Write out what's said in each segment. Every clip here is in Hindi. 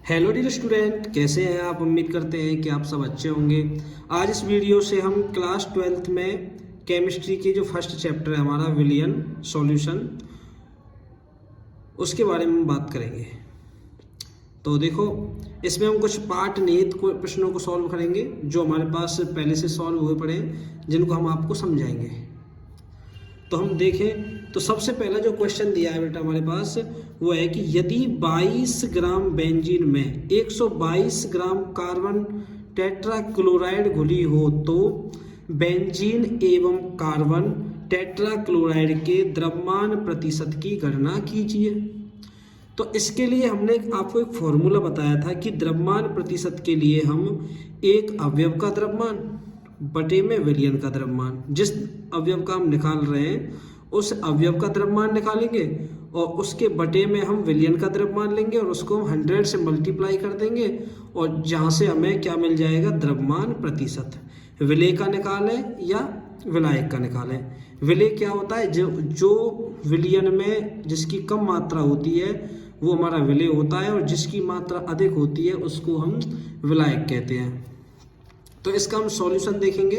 हेलो डियर स्टूडेंट, कैसे हैं आप। उम्मीद करते हैं कि आप सब अच्छे होंगे। आज इस वीडियो से हम क्लास 12th में केमिस्ट्री के जो फर्स्ट चैप्टर है हमारा विलियन सॉल्यूशन, उसके बारे में बात करेंगे। तो देखो, इसमें हम कुछ पार्ट निहित प्रश्नों को सॉल्व करेंगे जो हमारे पास पहले से सॉल्व हुए पड़े हैं, जिनको हम आपको समझाएंगे। तो हम देखें तो सबसे पहला जो क्वेश्चन दिया है बेटा हमारे पास वो है कि यदि 22 ग्राम बेंजीन में 122 ग्राम कार्बन टेट्राक्लोराइड घुली हो तो बेंजीन एवं कार्बन टेट्राक्लोराइड के द्रव्यमान प्रतिशत की गणना कीजिए। तो इसके लिए हमने आपको एक फॉर्मूला बताया था कि द्रव्यमान प्रतिशत के लिए हम एक अवयव का द्रव्यमान बटे में विलयन का द्रव्यमान, जिस अवयव का हम निकाल रहे हैं उस अवयव का द्रव्यमान निकालेंगे और उसके बटे में हम विलयन का द्रव्यमान लेंगे और उसको हम 100 से मल्टीप्लाई कर देंगे और जहाँ से हमें क्या मिल जाएगा, द्रव्यमान प्रतिशत। विलय का निकालें या विलायक का निकालें। विलय क्या होता है, जो विलयन में जिसकी कम मात्रा होती है वो हमारा विलय होता है और जिसकी मात्रा अधिक होती है उसको हम विलायक कहते हैं। तो इसका हम सॉल्यूशन देखेंगे।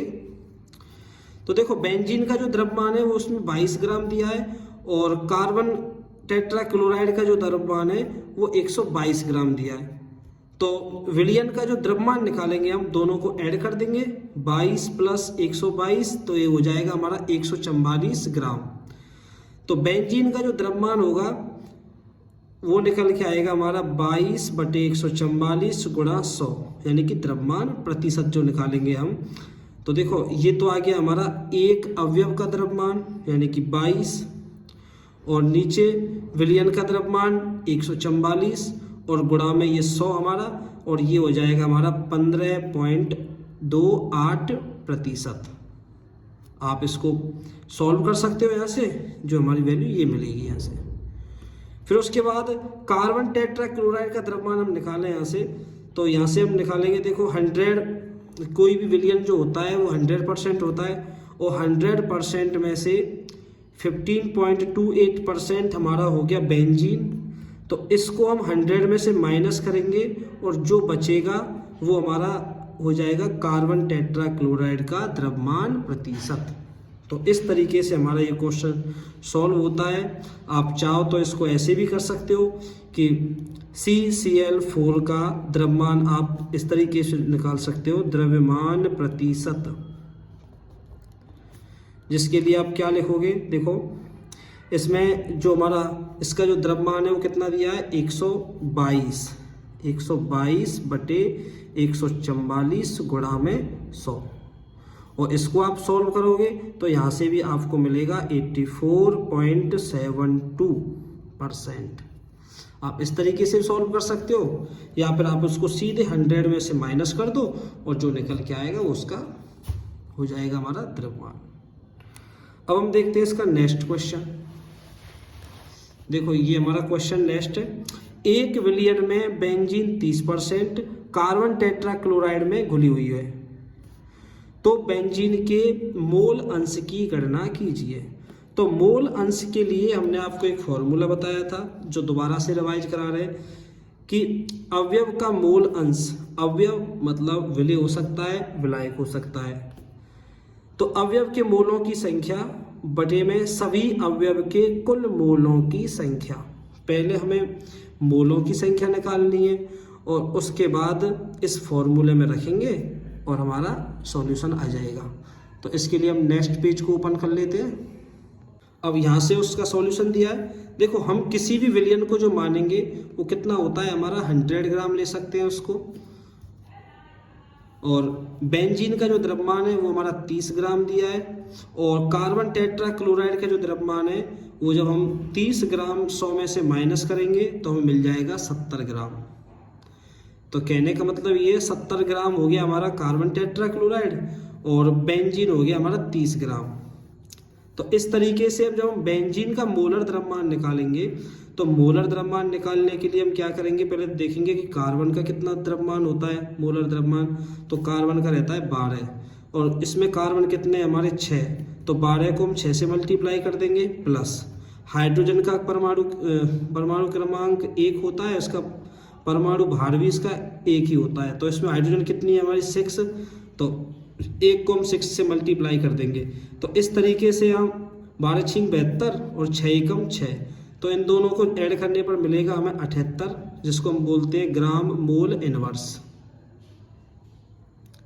तो देखो, बेंजीन का जो द्रव्यमान है वो उसमें 22 ग्राम दिया है और कार्बन टेट्राक्लोराइड का जो द्रव्यमान है वो 122 ग्राम दिया है। तो विलयन का जो द्रव्यमान निकालेंगे हम दोनों को ऐड कर देंगे, 22 प्लस 122, तो ये हो जाएगा हमारा 144 ग्राम। तो बेंजीन का जो द्रव्यमान होगा वो निकल के आएगा हमारा 22 बटे 144 गुणा 100, यानी कि द्रव्यमान प्रतिशत जो निकालेंगे हम। तो देखो, ये तो आ गया हमारा एक अवयव का द्रव्यमान यानी कि 22 और नीचे विलयन का द्रव्यमान 144 और गुणा में ये 100 हमारा, और ये हो जाएगा हमारा 15.28%। आप इसको सॉल्व कर सकते हो यहाँ से, जो हमारी वैल्यू ये मिलेगी यहाँ से। फिर उसके बाद कार्बन टेट्राक्लोराइड का द्रव्यमान हम निकालें यहाँ से। तो यहाँ से हम निकालेंगे, देखो 100, कोई भी विलयन जो होता है वो 100% होता है और 100% में से 15.28% हमारा हो गया बेंजीन। तो इसको हम 100 में से माइनस करेंगे और जो बचेगा वो हमारा हो जाएगा कार्बन टेट्राक्लोराइड का द्रव्यमान प्रतिशत। तो इस तरीके से हमारा ये क्वेश्चन सॉल्व होता है। आप चाहो तो इसको ऐसे भी कर सकते हो कि CCl4 का द्रव्यमान आप इस तरीके से निकाल सकते हो, द्रव्यमान प्रतिशत, जिसके लिए आप क्या लिखोगे, देखो इसमें जो हमारा इसका जो द्रव्यमान है वो कितना दिया है, 122 बटे 144 गुणा में 100, और इसको आप सॉल्व करोगे तो यहाँ से भी आपको मिलेगा 84.72%। आप इस तरीके से सॉल्व कर सकते हो या फिर आप उसको सीधे 100 में से माइनस कर दो और जो निकल के आएगा वो उसका हो जाएगा हमारा द्रव्यमान। अब हम देखते हैं इसका नेक्स्ट क्वेश्चन। देखो, ये हमारा क्वेश्चन नेक्स्ट है। एक विलयन में बेंजीन 30% कार्बन टेट्राक्लोराइड में घुली हुई है, तो बेंजीन के मोल अंश की गणना कीजिए। तो मोल अंश के लिए हमने आपको एक फॉर्मूला बताया था जो दोबारा से रिवाइज करा रहे हैं कि अवयव का मोल अंश, अवयव मतलब विलय हो सकता है, विलायक हो सकता है। तो अवयव के मोलों की संख्या बटे में सभी अवयव के कुल मोलों की संख्या। पहले हमें मोलों की संख्या निकालनी है और उसके बाद इस फॉर्मूले में रखेंगे और हमारा सॉल्यूशन आ जाएगा। तो इसके लिए हम नेक्स्ट पेज को ओपन कर लेते हैं। अब यहाँ से उसका सॉल्यूशन दिया है। देखो, हम किसी भी विलयन को जो मानेंगे वो कितना होता है हमारा, 100 ग्राम ले सकते हैं उसको, और बेंजीन का जो द्रव्यमान है वो हमारा 30 ग्राम दिया है और कार्बन टेट्राक्लोराइड का जो द्रव्यमान है वो जब हम 30 ग्राम 100 में से माइनस करेंगे तो हमें मिल जाएगा 70 ग्राम। तो कहने का मतलब ये 70 ग्राम हो गया हमारा कार्बन टेट्राक्लोराइड और बेंजीन हो गया हमारा 30 ग्राम। तो इस तरीके से अब जब हम बेंजीन का मोलर द्रव्यमान निकालेंगे तो मोलर द्रव्यमान निकालने के लिए हम क्या करेंगे, पहले देखेंगे कि कार्बन का कितना द्रव्यमान होता है मोलर द्रव्यमान। तो कार्बन का रहता है 12 और इसमें कार्बन कितने हमारे 6, तो 12 को हम 6 से मल्टीप्लाई कर देंगे, प्लस हाइड्रोजन का परमाणु क्रमांक 1 होता है, उसका परमाणु भार भी इसका एक ही होता है। तो इसमें हाइड्रोजन कितनी है हमारी 6, तो 1 को हम 6 से मल्टीप्लाई कर देंगे। तो इस तरीके से हम 12 छिंग 72 और 6 एकम 6, तो इन दोनों को ऐड करने पर मिलेगा हमें 78, जिसको हम बोलते हैं ग्राम मोल इनवर्स,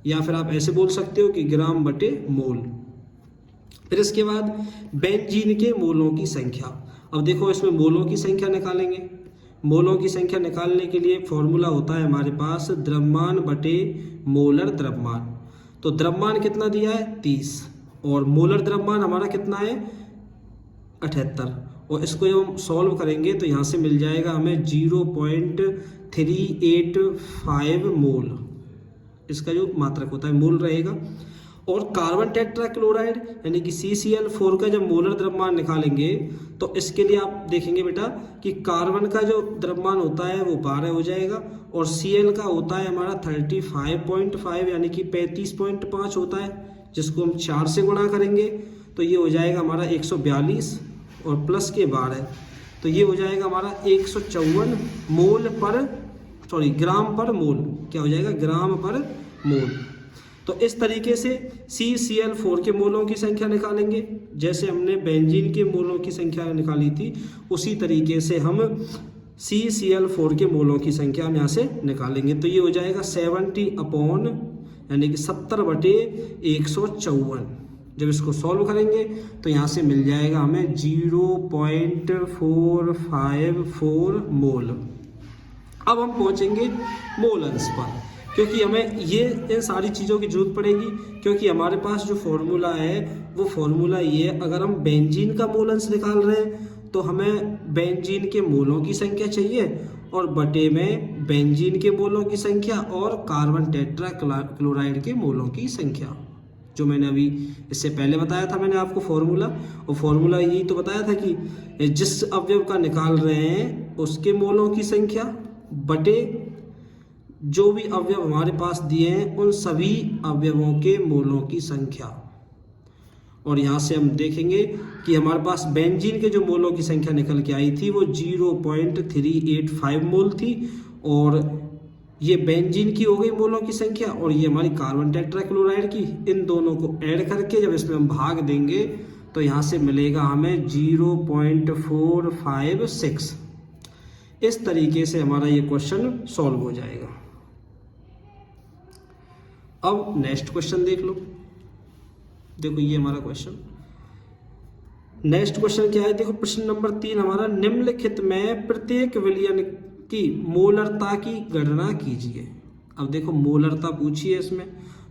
या फिर आप ऐसे बोल सकते हो कि ग्राम बटे मोल। फिर इसके बाद बेंजीन के मोलों की संख्या। अब देखो इसमें मोलों की संख्या निकालेंगे। मोलों की संख्या निकालने के लिए फॉर्मूला होता है हमारे पास द्रव्यमान बटे मोलर द्रव्यमान। तो द्रव्यमान कितना दिया है 30 और मोलर द्रव्यमान हमारा कितना है 78, और इसको जब हम सॉल्व करेंगे तो यहाँ से मिल जाएगा हमें 0.385 मोल, इसका जो मात्रक होता है मोल रहेगा। और कार्बन टेट्राक्लोराइड यानी कि CCl4 का जब मोलर द्रव्यमान निकालेंगे तो इसके लिए आप देखेंगे बेटा कि कार्बन का जो द्रव्यमान होता है वो 12 हो जाएगा और Cl का होता है हमारा 35.5 यानी कि 35.5 होता है, जिसको हम 4 से गुणा करेंगे तो ये हो जाएगा हमारा 142 और प्लस के 12, तो ये हो जाएगा हमारा 154 ग्राम पर मोल। क्या हो जाएगा ग्राम पर मोल। तो इस तरीके से CCl4 के मोलों की संख्या निकालेंगे, जैसे हमने बेंजीन के मोलों की संख्या निकाली थी उसी तरीके से हम CCl4 के मोलों की संख्या हम यहाँ से निकालेंगे। तो ये हो जाएगा 70 यानी कि 70/154। जब इसको सॉल्व करेंगे तो यहाँ से मिल जाएगा हमें 0.454 मोल। अब हम पहुँचेंगे मोलन्स पर, क्योंकि हमें ये इन सारी चीज़ों की जरूरत पड़ेगी, क्योंकि हमारे पास जो फॉर्मूला है वो फॉर्मूला ये है, अगर हम बेंजीन का मोलन्स निकाल रहे हैं तो हमें बेंजीन के मोलों की संख्या चाहिए और बटे में बेंजीन के मोलों की संख्या और कार्बन टेट्राक्लोराइड के मोलों की संख्या, जो मैंने अभी इससे पहले बताया था मैंने आपको फॉर्मूला। और फॉर्मूला यही तो बताया था कि जिस अवयव का निकाल रहे हैं उसके मोलों की संख्या बटे जो भी अवयव हमारे पास दिए हैं उन सभी अवयवों के मोलों की संख्या। और यहाँ से हम देखेंगे कि हमारे पास बेंजीन के जो मोलों की संख्या निकल के आई थी वो 0.385 मोल थी, और ये बेंजीन की हो गई मोलों की संख्या और ये हमारी कार्बन टेट्राक्लोराइड की। इन दोनों को ऐड करके जब इसमें हम भाग देंगे तो यहाँ से मिलेगा हमें 0.456। इस तरीके से हमारा ये क्वेश्चन सॉल्व हो जाएगा। अब नेक्स्ट क्वेश्चन देख लो। देखो ये हमारा क्वेश्चन, नेक्स्ट क्वेश्चन क्या है, देखो प्रश्न नंबर 3 हमारा, निम्नलिखित में प्रत्येक विलयन की मोलरता की गणना कीजिए। अब देखो मोलरता पूछी है इसमें,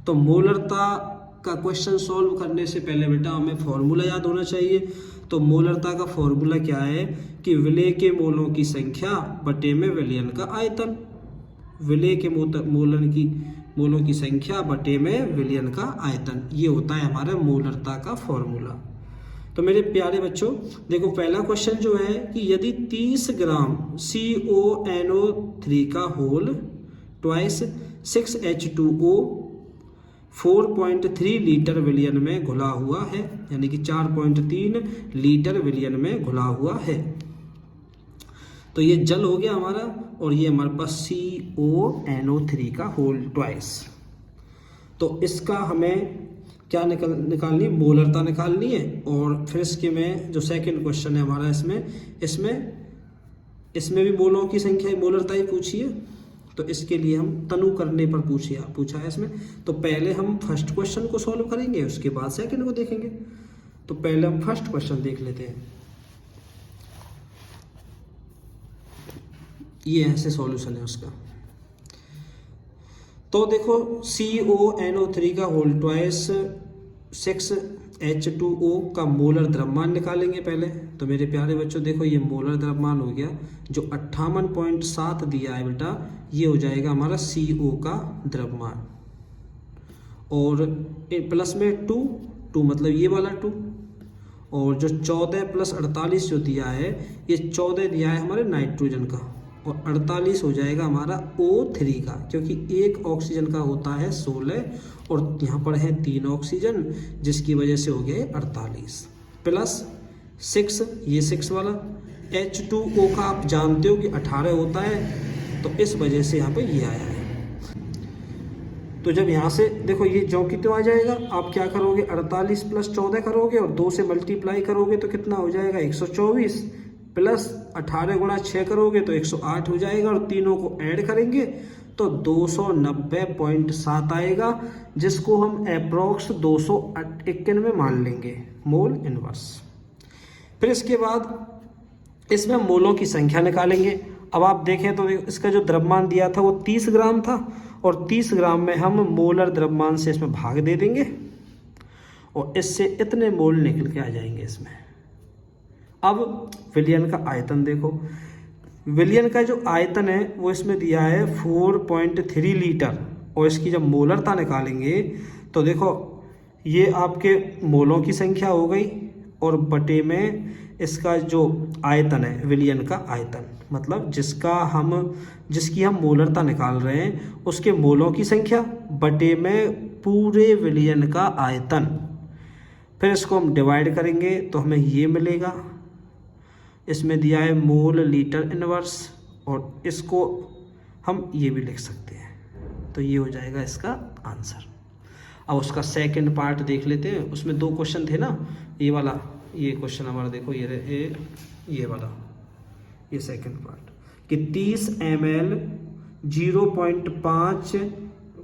तो मोलरता का क्वेश्चन सॉल्व करने से पहले बेटा हमें फॉर्मूला याद होना चाहिए। तो मोलरता का फॉर्मूला क्या है कि विलय के मोलों की संख्या बटे में विलयन का आयतन। विलय के मोलों की संख्या बटे में विलयन का आयतन, ये होता है हमारा मोलरता का फॉर्मूला। तो मेरे प्यारे बच्चों देखो पहला क्वेश्चन जो है कि यदि 30 ग्राम CONO3 का होल ट्वाइस 6H2O 4.3 लीटर विलयन में घुला हुआ है, यानी कि 4.3 लीटर विलयन में घुला हुआ है। तो ये जल हो गया हमारा और ये हमारे पास CONO3 का होल ट्वाइस। तो इसका हमें क्या निकालनी, मोलरता निकालनी है। और फिर इसके में जो सेकंड क्वेश्चन है हमारा इसमें भी मोलों की संख्या मोलरता ही पूछी है, तो इसके लिए हम तनु करने पर पूछा है इसमें। तो पहले हम फर्स्ट क्वेश्चन को सॉल्व करेंगे, उसके बाद सेकंड को देखेंगे। तो पहले हम फर्स्ट क्वेश्चन देख लेते हैं। ये ऐसे सॉल्यूशन है उसका। तो देखो CONO3 का होल ट्वाइस 6H2O का मोलर द्रव्यमान निकालेंगे पहले। तो मेरे प्यारे बच्चों देखो ये मोलर द्रव्यमान हो गया, जो 58.7 दिया है बेटा, ये हो जाएगा हमारा CO का द्रव्यमान। और प्लस में 2 मतलब ये वाला 2, और जो 14 + 48 जो दिया है, ये 14 दिया है हमारे नाइट्रोजन का, और 48 हो जाएगा हमारा O3 का, क्योंकि एक ऑक्सीजन का होता है 16 और यहाँ पर है 3 ऑक्सीजन, जिसकी वजह से हो गए 48 प्लस 6, ये 6 वाला। H2O का आप जानते हो कि 18 होता है, तो इस वजह से यहाँ पे ये आया है। तो जब यहाँ से देखो ये जो कि तो आ जाएगा, आप क्या करोगे 48 + 14 करोगे और 2 से मल्टीप्लाई करोगे तो कितना हो जाएगा 124 प्लस 18 × 6 करोगे तो 108 हो जाएगा और तीनों को ऐड करेंगे तो 290.7 आएगा, जिसको हम अप्रोक्स 291 मान लेंगे मोल इनवर्स। फिर इसके बाद इसमें मोलों की संख्या निकालेंगे। अब आप देखें तो इसका जो द्रव्यमान दिया था वो 30 ग्राम था और 30 ग्राम में हम मोलर द्रव्यमान से इसमें भाग दे देंगे और इससे इतने मोल निकल के आ जाएंगे इसमें। अब विलयन का आयतन देखो, विलयन का जो आयतन है वो इसमें दिया है 4.3 लीटर और इसकी जब मोलरता निकालेंगे तो देखो ये आपके मोलों की संख्या हो गई और बटे में इसका जो आयतन है विलयन का आयतन, मतलब जिसकी हम मोलरता निकाल रहे हैं उसके मोलों की संख्या बटे में पूरे विलयन का आयतन। फिर इसको हम डिवाइड करेंगे तो हमें ये मिलेगा, इसमें दिया है मोल लीटर इनवर्स और इसको हम ये भी लिख सकते हैं, तो ये हो जाएगा इसका आंसर। अब उसका सेकंड पार्ट देख लेते हैं। उसमें 2 क्वेश्चन थे ना, ये वाला, ये क्वेश्चन हमारा देखो ये वाला, ये सेकंड पार्ट कि 30 ml 0.5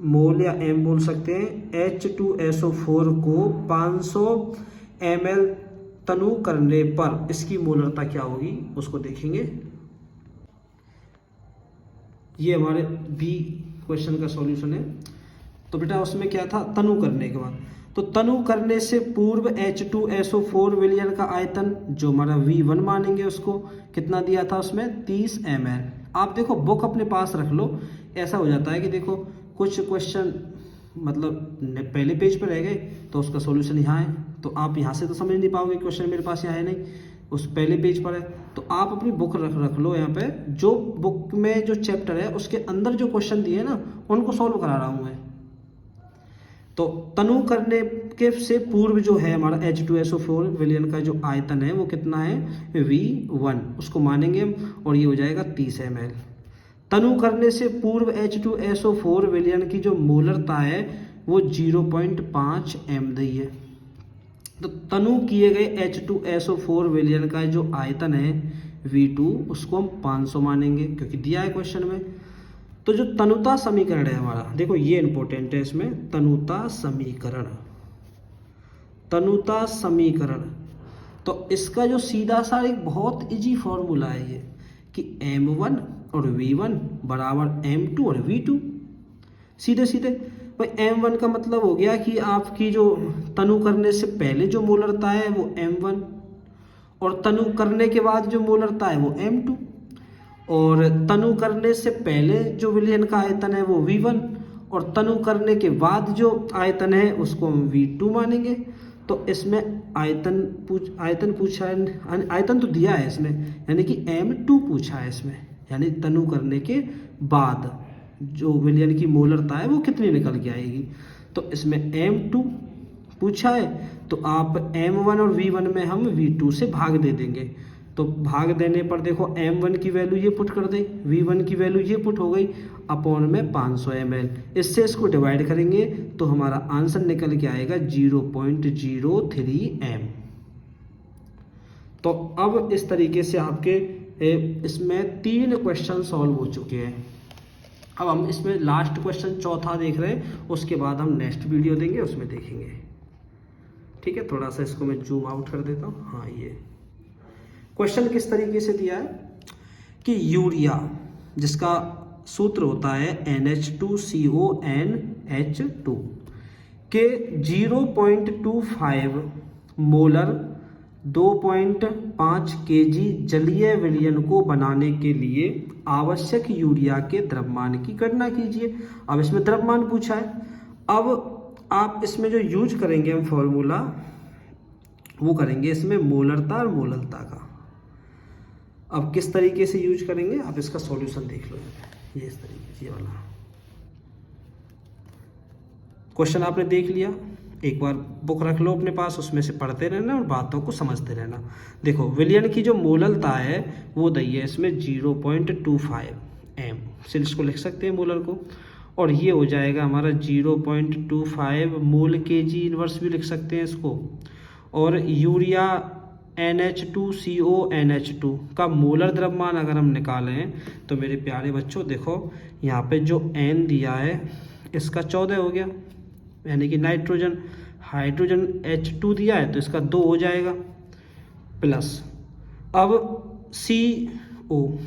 मोल या m बोल सकते हैं H2SO4 को 500 ml तनु करने पर इसकी मोलरता क्या होगी उसको देखेंगे। ये हमारे बी क्वेश्चन का सॉल्यूशन है। तो बेटा उसमें क्या था, तनु करने के बाद, तो तनु करने से पूर्व H2SO4 विलयन का आयतन जो हमारा V1 मानेंगे उसको कितना दिया था उसमें 30 ml। आप देखो बुक अपने पास रख लो, ऐसा हो जाता है कि देखो कुछ क्वेश्चन मतलब पहले पेज पर रह गए तो उसका सॉल्यूशन यहाँ है, तो आप यहाँ से तो समझ नहीं पाओगे, क्वेश्चन मेरे पास यहाँ है नहीं, उस पहले पेज पर है। तो आप अपनी बुक रख लो यहाँ पे, जो बुक में जो चैप्टर है उसके अंदर जो क्वेश्चन दिए ना उनको सॉल्व करा रहा हूँ मैं। तो तनु करने के से पूर्व जो है हमारा H2SO4 विलयन का जो आयतन है वो कितना है V1, उसको मानेंगे हम और ये हो जाएगा 30 ml। तनु करने से पूर्व H2SO4 विलयन की जो मोलरता है वो 0.5 m दी है। तो तनु किए गए H2SO4 विलयन का जो आयतन है V2 उसको हम 500 मानेंगे क्योंकि दिया है क्वेश्चन में। तो जो तनुता समीकरण है हमारा, देखो ये इंपॉर्टेंट है इसमें, तनुता समीकरण। तो इसका जो सीधा सा एक बहुत इजी फॉर्मूला है ये कि M1 और V1 बराबर M2 और V2, सीधे सीधे। भाई M1 का मतलब हो गया कि आपकी जो तनु करने से पहले जो मोलरता है वो M1 और तनु करने के बाद जो मोलरता है वो M2 और तनु करने से पहले जो विलयन का आयतन है वो V1 और तनु करने के बाद जो आयतन है उसको हम V2 मानेंगे। तो इसमें आयतन पूछा है, आयतन तो दिया है इसमें, यानी कि M2 पूछा है इसमें, यानी तनु करने के बाद जो विलयन की मोलरता है वो कितनी निकल के आएगी। तो इसमें M2 पूछा है तो आप M1 और V1 में हम V2 से भाग दे देंगे। तो भाग देने पर देखो M1 की वैल्यू ये पुट कर दे, V1 की वैल्यू ये पुट हो गई अपॉन में 500 ml। इससे इसको डिवाइड करेंगे तो हमारा आंसर निकल के आएगा 0.03 m। तो अब इस तरीके से आपके इसमें 3 क्वेश्चन सॉल्व हो चुके हैं। अब हम इसमें लास्ट क्वेश्चन चौथा देख रहे हैं, उसके बाद हम नेक्स्ट वीडियो देंगे उसमें देखेंगे। ठीक है, थोड़ा सा इसको मैं जूम आउट कर देता हूँ। हाँ, ये क्वेश्चन किस तरीके से दिया है कि यूरिया जिसका सूत्र होता है NH2CONH2 के 0.25 मोलर 2.5 kg जलीय विलयन को बनाने के लिए आवश्यक यूरिया के द्रव्यमान की गणना कीजिए। अब इसमें द्रव्यमान पूछा है। अब आप इसमें जो यूज करेंगे हम फॉर्मूला वो करेंगे इसमें मोलरता और मोललता का। अब किस तरीके से यूज करेंगे आप इसका सॉल्यूशन देख लो। ये इस तरीके से, ये वाला क्वेश्चन आपने देख लिया, एक बार बुक रख लो अपने पास, उसमें से पढ़ते रहना और बातों को समझते रहना। देखो विलयन की जो मोललता है वो दी है इसमें 0.25 m, सिल्स को लिख सकते हैं मोलर को। और ये हो जाएगा हमारा 0.25 मोल kg इनवर्स भी लिख सकते हैं इसको। और यूरिया NH2CO NH2 का मोलर द्रव्यमान अगर हम निकालें तो मेरे प्यारे बच्चों देखो यहाँ पे जो N दिया है इसका 14 हो गया, यानी कि नाइट्रोजन। हाइड्रोजन H2 दिया है तो इसका 2 हो जाएगा, प्लस अब CO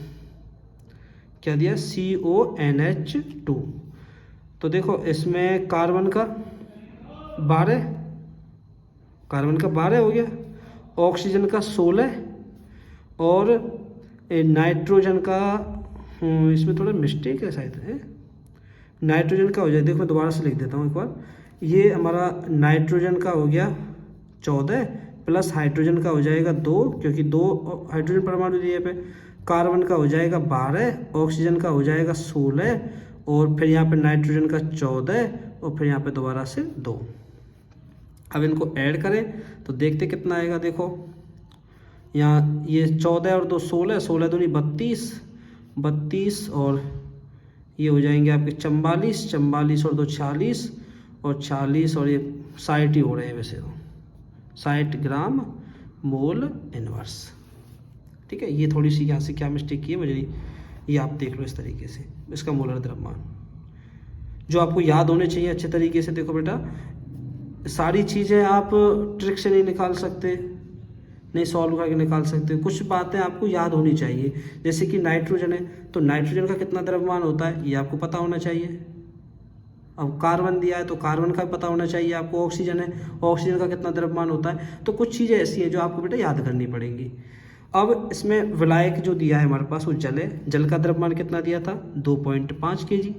क्या दिया, CONH2। तो देखो इसमें कार्बन का 12 हो गया, ऑक्सीजन का 16 और नाइट्रोजन का इसमें थोड़ा मिस्टेक है शायद है, नाइट्रोजन का हो जाए, देखो मैं दोबारा से लिख देता हूँ एक बार। ये हमारा नाइट्रोजन का हो गया 14 प्लस हाइड्रोजन का हो जाएगा 2, क्योंकि 2 हाइड्रोजन परमाणु दिए पे। कार्बन का हो जाएगा 12, ऑक्सीजन का हो जाएगा 16 और फिर यहाँ पे नाइट्रोजन का 14 और फिर यहाँ पे दोबारा से 2। अब इनको ऐड करें तो देखते कितना आएगा। देखो यहाँ ये 14 और 2 16, 16 दूनी 32 और ये हो जाएंगे आपके 44 और 2 46 और 46 और ये 60 ही हो रहे हैं वैसे तो, 60 ग्राम मोल इनवर्स। ठीक है, ये थोड़ी सी यहाँ से क्या मिस्टेक की है मुझे नहीं, ये आप देख लो इस तरीके से इसका मोलर द्रव्यमान जो आपको याद होने चाहिए अच्छे तरीके से। देखो बेटा सारी चीज़ें आप ट्रिक से नहीं निकाल सकते, नहीं सॉल्व करके निकाल सकते, कुछ बातें आपको याद होनी चाहिए। जैसे कि नाइट्रोजन है तो नाइट्रोजन का कितना द्रव्यमान होता है ये आपको पता होना चाहिए। अब कार्बन दिया है तो कार्बन का पता होना चाहिए आपको। ऑक्सीजन है, ऑक्सीजन का कितना द्रव्यमान होता है। तो कुछ चीज़ें ऐसी हैं जो आपको बेटा याद करनी पड़ेंगी। अब इसमें विलायक जो दिया है हमारे पास वो जल है, जल का द्रव्यमान कितना दिया था 2.5 kg।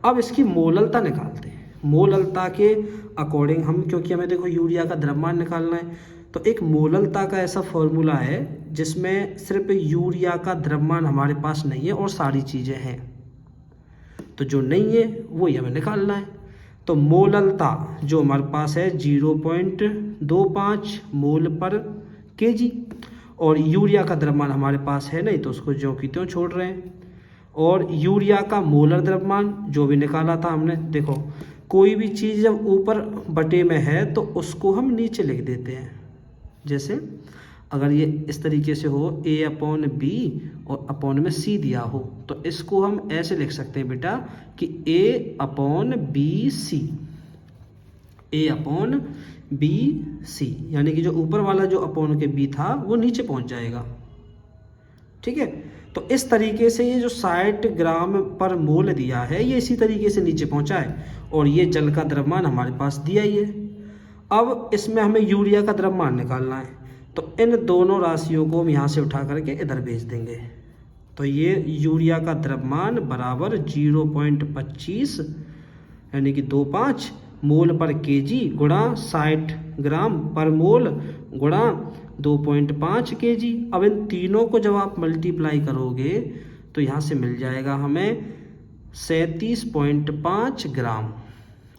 अब इसकी मोललता निकालते हैं। मोललता के अकॉर्डिंग हम, क्योंकि हमें देखो यूरिया का द्रव्यमान निकालना है, तो एक मोललता का ऐसा फॉर्मूला है जिसमें सिर्फ यूरिया का द्रव्यमान हमारे पास नहीं है और सारी चीज़ें हैं, तो जो नहीं है वो हमें निकालना है। तो मोललता जो हमारे पास है 0.25 मोल पर kg और यूरिया का द्रव्यमान हमारे पास है नहीं तो उसको ज्यों की त्यों छोड़ रहे हैं। और यूरिया का मोलर द्रव्यमान जो भी निकाला था हमने, देखो कोई भी चीज़ जब ऊपर बटे में है तो उसको हम नीचे लिख देते हैं। जैसे अगर ये इस तरीके से हो A/B और अपॉन में C दिया हो तो इसको हम ऐसे लिख सकते हैं बेटा कि A/BC, A/BC, यानी कि जो ऊपर वाला जो अपॉन के B था वो नीचे पहुंच जाएगा। ठीक है, तो इस तरीके से ये जो 60 ग्राम पर मोल दिया है ये इसी तरीके से नीचे पहुंचा है और ये जल का द्रव्यमान हमारे पास दिया ही है। अब इसमें हमें यूरिया का द्रव्यमान निकालना है तो इन दोनों राशियों को हम यहाँ से उठा करके इधर भेज देंगे। तो ये यूरिया का द्रव्यमान बराबर 0.25 यानी कि 25 मोल पर kg गुणा 60 ग्राम पर मोल गुणा 2.5 kg। अब इन तीनों को जब आप मल्टीप्लाई करोगे तो यहाँ से मिल जाएगा हमें 37.5 ग्राम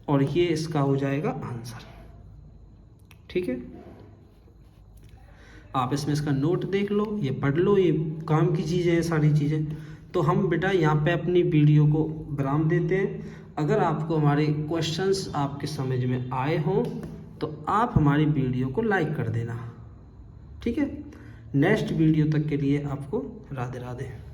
और ये इसका हो जाएगा आंसर। ठीक है, आप इसमें इसका नोट देख लो, ये पढ़ लो, ये काम की चीज़ें हैं सारी चीज़ें। तो हम बेटा यहाँ पे अपनी वीडियो को विराम देते हैं। अगर आपको हमारे क्वेश्चंस आपके समझ में आए हों तो आप हमारी वीडियो को लाइक कर देना। ठीक है, नेक्स्ट वीडियो तक के लिए आपको राधे राधे।